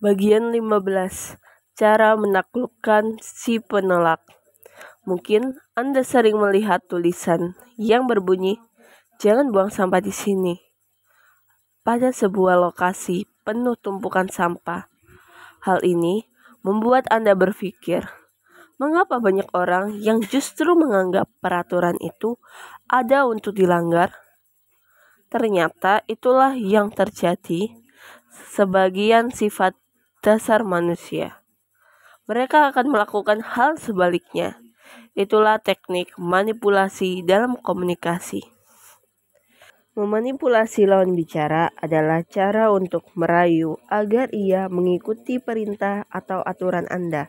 Bagian 15. Cara menaklukkan si penolak. Mungkin Anda sering melihat tulisan yang berbunyi, "Jangan buang sampah di sini," pada sebuah lokasi penuh tumpukan sampah. Hal ini membuat Anda berpikir, mengapa banyak orang yang justru menganggap peraturan itu ada untuk dilanggar? Ternyata itulah yang terjadi sebagian sifat dasar manusia. Mereka akan melakukan hal sebaliknya. Itulah teknik manipulasi dalam komunikasi. Memanipulasi lawan bicara adalah cara untuk merayu agar ia mengikuti perintah atau aturan Anda.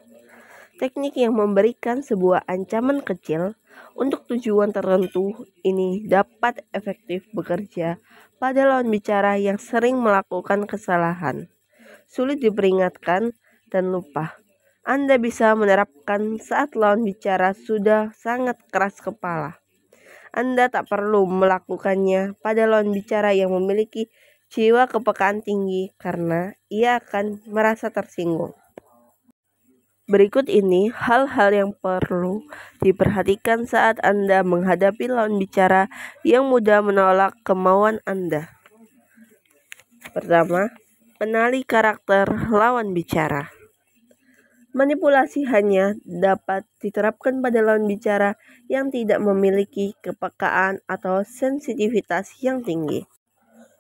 Teknik yang memberikan sebuah ancaman kecil untuk tujuan tertentu ini dapat efektif bekerja pada lawan bicara yang sering melakukan kesalahan, sulit diperingatkan, dan lupa. Anda bisa menerapkan saat lawan bicara sudah sangat keras kepala. Anda tak perlu melakukannya pada lawan bicara yang memiliki jiwa kepekaan tinggi karena ia akan merasa tersinggung. Berikut ini hal-hal yang perlu diperhatikan saat Anda menghadapi lawan bicara yang mudah menolak kemauan Anda. Pertama, kenali karakter lawan bicara. Manipulasi hanya dapat diterapkan pada lawan bicara yang tidak memiliki kepekaan atau sensitivitas yang tinggi.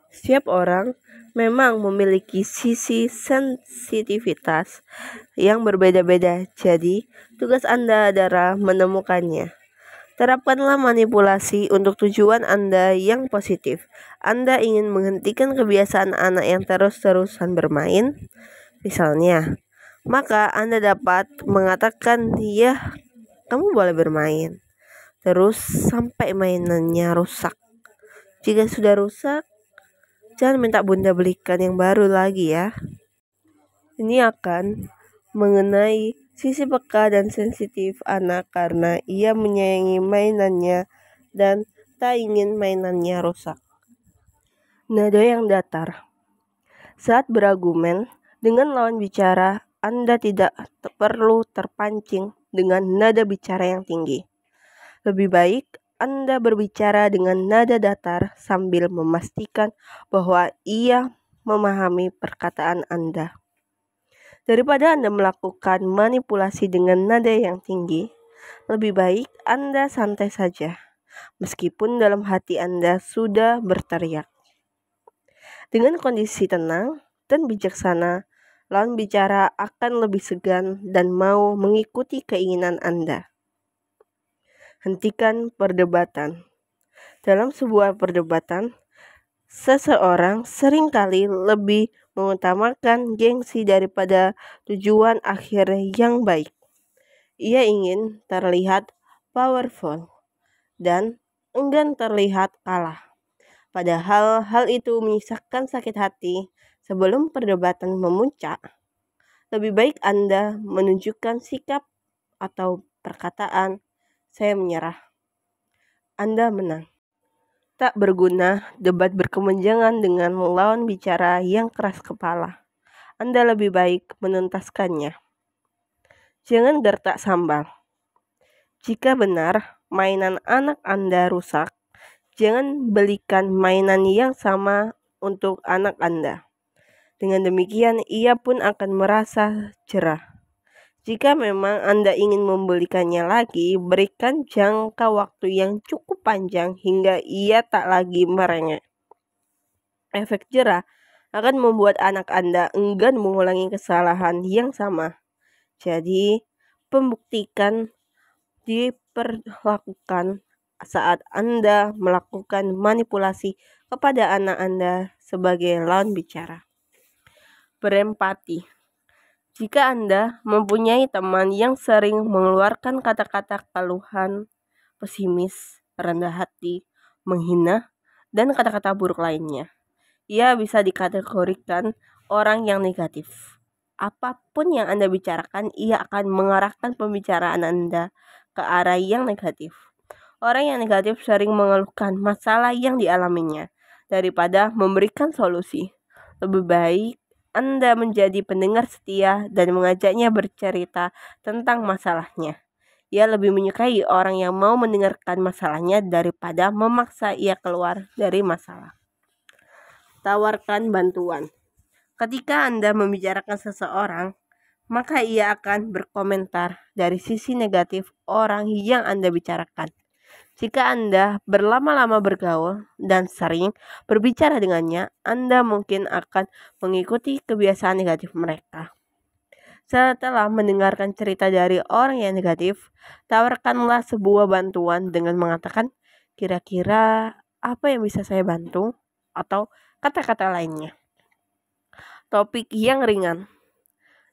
Setiap orang memang memiliki sisi sensitivitas yang berbeda-beda, jadi tugas Anda adalah menemukannya. Terapkanlah manipulasi untuk tujuan Anda yang positif. Anda ingin menghentikan kebiasaan anak yang terus-terusan bermain, misalnya, maka Anda dapat mengatakan, "Ya, kamu boleh bermain terus sampai mainannya rusak. Jika sudah rusak, jangan minta bunda belikan yang baru lagi ya." Ini akan mengenai sisi peka dan sensitif anak karena ia menyayangi mainannya dan tak ingin mainannya rusak. Nada yang datar. Saat berargumen dengan lawan bicara, Anda tidak perlu terpancing dengan nada bicara yang tinggi. Lebih baik Anda berbicara dengan nada datar sambil memastikan bahwa ia memahami perkataan Anda. Daripada Anda melakukan manipulasi dengan nada yang tinggi, lebih baik Anda santai saja, meskipun dalam hati Anda sudah berteriak. Dengan kondisi tenang dan bijaksana, lawan bicara akan lebih segan dan mau mengikuti keinginan Anda. Hentikan perdebatan. Dalam sebuah perdebatan, seseorang seringkali lebih mengutamakan gengsi daripada tujuan akhir yang baik. Ia ingin terlihat powerful dan enggan terlihat kalah. Padahal hal itu menyisakan sakit hati. Sebelum perdebatan memuncak, lebih baik Anda menunjukkan sikap atau perkataan, "Saya menyerah. Anda menang." Tak berguna debat berkepanjangan dengan lawan bicara yang keras kepala. Anda lebih baik menuntaskannya. Jangan gertak sambal. Jika benar mainan anak Anda rusak, jangan belikan mainan yang sama untuk anak Anda. Dengan demikian, ia pun akan merasa jerah. Jika memang Anda ingin membelikannya lagi, berikan jangka waktu yang cukup panjang hingga ia tak lagi merengek. Efek jerah akan membuat anak Anda enggan mengulangi kesalahan yang sama. Jadi, pembuktikan diperlakukan saat Anda melakukan manipulasi kepada anak Anda sebagai lawan bicara. Berempati. Jika Anda mempunyai teman yang sering mengeluarkan kata-kata keluhan, pesimis, rendah hati, menghina, dan kata-kata buruk lainnya, ia bisa dikategorikan orang yang negatif. Apapun yang Anda bicarakan, ia akan mengarahkan pembicaraan Anda ke arah yang negatif. Orang yang negatif sering mengeluhkan masalah yang dialaminya daripada memberikan solusi. Lebih baik Anda menjadi pendengar setia dan mengajaknya bercerita tentang masalahnya. Ia lebih menyukai orang yang mau mendengarkan masalahnya daripada memaksa ia keluar dari masalah. Tawarkan bantuan. Ketika Anda membicarakan seseorang, maka ia akan berkomentar dari sisi negatif orang yang Anda bicarakan. Jika Anda berlama-lama bergaul dan sering berbicara dengannya, Anda mungkin akan mengikuti kebiasaan negatif mereka. Setelah mendengarkan cerita dari orang yang negatif, tawarkanlah sebuah bantuan dengan mengatakan, "Kira-kira apa yang bisa saya bantu?" atau kata-kata lainnya. Topik yang ringan.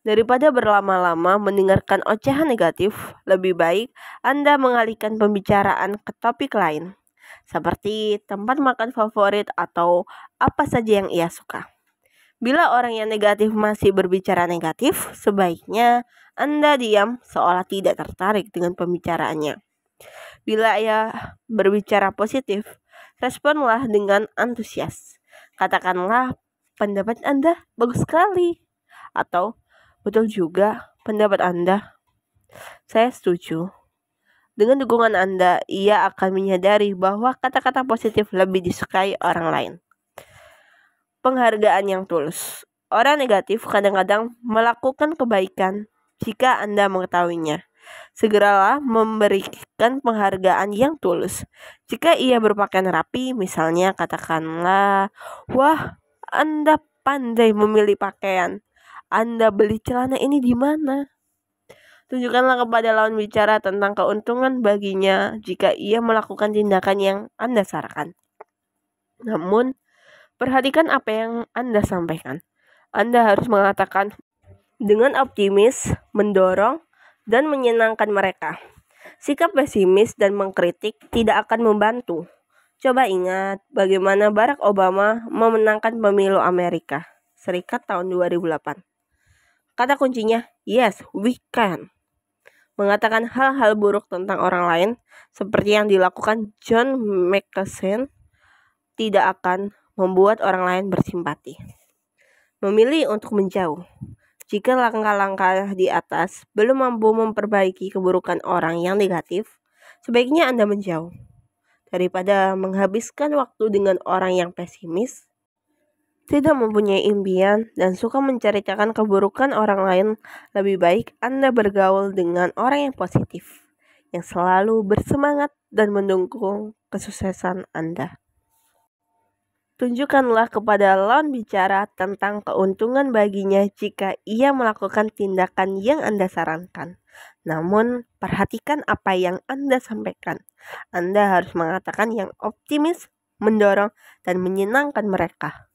Daripada berlama-lama mendengarkan ocehan negatif, lebih baik Anda mengalihkan pembicaraan ke topik lain, seperti tempat makan favorit atau apa saja yang ia suka. Bila orang yang negatif masih berbicara negatif, sebaiknya Anda diam seolah tidak tertarik dengan pembicaraannya. Bila ia berbicara positif, responlah dengan antusias. Katakanlah, "Pendapat Anda bagus sekali," atau "Betul juga pendapat Anda. Saya setuju." Dengan dukungan Anda, ia akan menyadari bahwa kata-kata positif lebih disukai orang lain. Penghargaan yang tulus. Orang negatif kadang-kadang melakukan kebaikan jika Anda mengetahuinya. Segeralah memberikan penghargaan yang tulus. Jika ia berpakaian rapi, misalnya katakanlah, "Wah, Anda pandai memilih pakaian. Anda beli celana ini di mana?" Tunjukkanlah kepada lawan bicara tentang keuntungan baginya jika ia melakukan tindakan yang Anda sarankan. Namun, perhatikan apa yang Anda sampaikan. Anda harus mengatakan dengan optimis, mendorong, dan menyenangkan mereka. Sikap pesimis dan mengkritik tidak akan membantu. Coba ingat bagaimana Barack Obama memenangkan pemilu Amerika Serikat tahun 2008. Kata kuncinya, "Yes, we can." Mengatakan hal-hal buruk tentang orang lain, seperti yang dilakukan John McCain, tidak akan membuat orang lain bersimpati. Memilih untuk menjauh. Jika langkah-langkah di atas belum mampu memperbaiki keburukan orang yang negatif, sebaiknya Anda menjauh. Daripada menghabiskan waktu dengan orang yang pesimis, tidak mempunyai impian, dan suka menceritakan keburukan orang lain, lebih baik Anda bergaul dengan orang yang positif, yang selalu bersemangat dan mendukung kesuksesan Anda. Tunjukkanlah kepada lawan bicara tentang keuntungan baginya jika ia melakukan tindakan yang Anda sarankan. Namun, perhatikan apa yang Anda sampaikan. Anda harus mengatakan yang optimis, mendorong, dan menyenangkan mereka.